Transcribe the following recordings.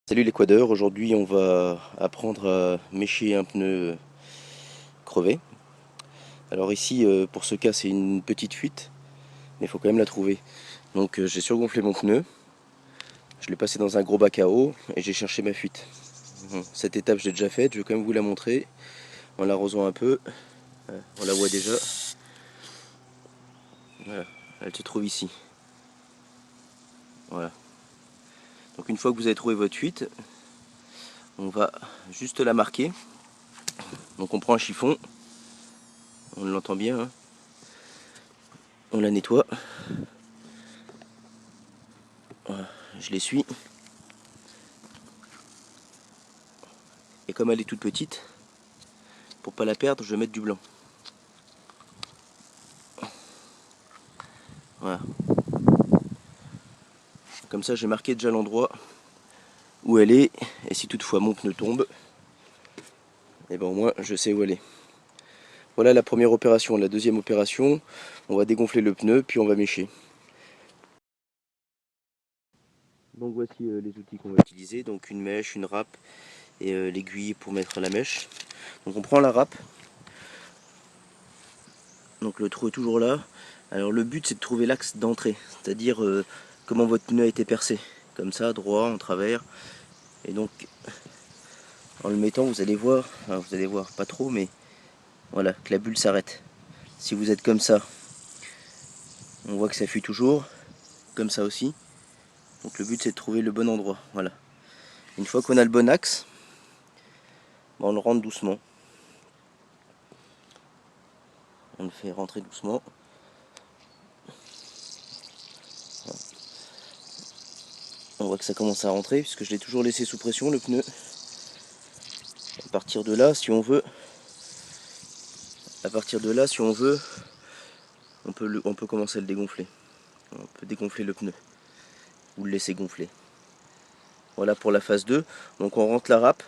Salut les quadeurs, aujourd'hui on va apprendre à mécher un pneu crevé. Alors ici pour ce cas c'est une petite fuite, mais il faut quand même la trouver. Donc j'ai surgonflé mon pneu, je l'ai passé dans un gros bac à eau et j'ai cherché ma fuite. Cette étape je l'ai déjà faite, je vais quand même vous la montrer en l'arrosant un peu. On la voit déjà. Voilà, elle se trouve ici. Voilà. Donc une fois que vous avez trouvé votre fuite, on va juste la marquer. Donc on prend un chiffon, on l'entend bien, hein. On la nettoie. Voilà, je l'essuie. Et comme elle est toute petite, pour pas la perdre, je vais mettre du blanc. Voilà. Comme ça, j'ai marqué déjà l'endroit où elle est. Et si toutefois mon pneu tombe, et ben au moins je sais où elle est. Voilà la première opération. La deuxième opération, on va dégonfler le pneu, puis on va mécher. Donc voici les outils qu'on va utiliser. Donc une mèche, une râpe et l'aiguille pour mettre la mèche. Donc on prend la râpe. Donc le trou est toujours là. Alors le but c'est de trouver l'axe d'entrée, c'est-à-dire comment votre pneu a été percé. Comme ça, droit, en travers. Et donc en le mettant, vous allez voir pas trop, mais voilà, que la bulle s'arrête. Si vous êtes comme ça, on voit que ça fuit toujours, comme ça aussi. Donc le but c'est de trouver le bon endroit. Voilà. Une fois qu'on a le bon axe, on le rentre doucement. On le fait rentrer doucement. On voit que ça commence à rentrer puisque je l'ai toujours laissé sous pression le pneu. À partir de là, si on veut, on peut commencer à le dégonfler. On peut dégonfler le pneu ou le laisser gonfler. Voilà pour la phase 2. Donc on rentre la râpe,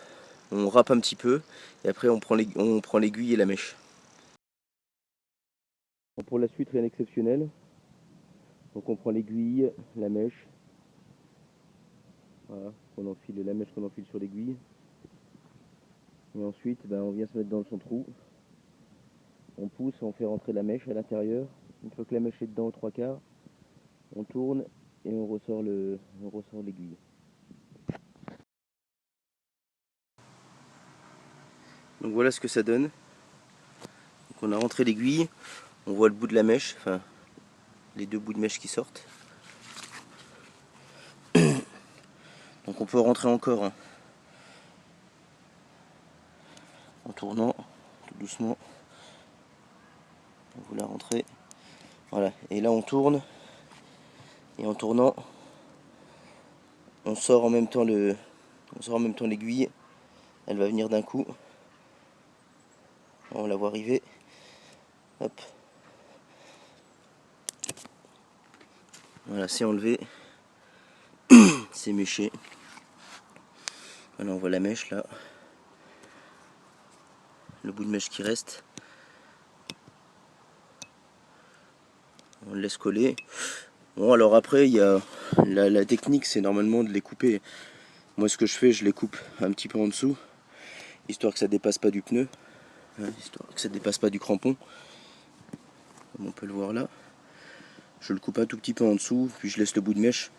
on râpe un petit peu et après on prend l'aiguille et la mèche. Pour la suite, rien d'exceptionnel. Donc on prend l'aiguille, la mèche. Voilà, on enfile la mèche qu'on enfile sur l'aiguille. Et ensuite, on vient se mettre dans son trou. On pousse, on fait rentrer la mèche à l'intérieur. Une fois que la mèche est dedans aux trois quarts, on tourne et on ressort l'aiguille. Donc voilà ce que ça donne. Donc on a rentré l'aiguille, on voit le bout de la mèche, enfin les deux bouts de mèche qui sortent. Donc on peut rentrer encore hein, en tournant tout doucement. On vous la rentrer. Voilà, et là on tourne et en tournant, on sort en même temps l'aiguille. Elle va venir d'un coup. On la voit arriver. Hop. Voilà, c'est enlevé. C'est méché. Voilà, on voit la mèche là. Le bout de mèche qui reste. On le laisse coller. Bon, alors après, il y a la technique, c'est normalement de les couper. Moi, ce que je fais, je les coupe un petit peu en dessous, histoire que ça dépasse pas du pneu, hein, histoire que ça dépasse pas du crampon. Comme on peut le voir là. Je le coupe un tout petit peu en dessous, puis je laisse le bout de mèche.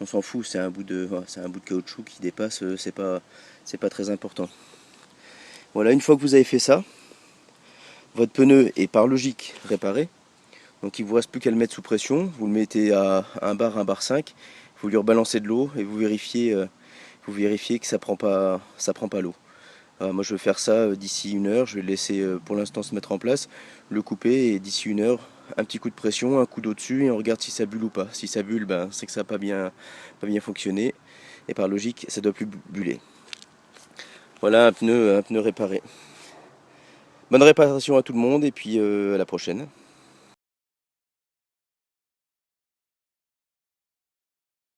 On s'en fout, c'est un bout de caoutchouc qui dépasse, c'est pas très important. Voilà, une fois que vous avez fait ça, votre pneu est par logique réparé. Donc il ne vous reste plus qu'à le mettre sous pression. Vous le mettez à 1 bar 5. Vous lui rebalancez de l'eau et vous vérifiez que ça prend pas l'eau. Moi je vais faire ça d'ici 1 heure. Je vais le laisser pour l'instant se mettre en place, le couper et d'ici 1 heure, un petit coup de pression, un coup d'eau dessus et on regarde si ça bulle ou pas. Si ça bulle, c'est que ça n'a pas bien fonctionné et par logique ça ne doit plus buller. Voilà un pneu réparé. Bonne réparation à tout le monde et puis à la prochaine.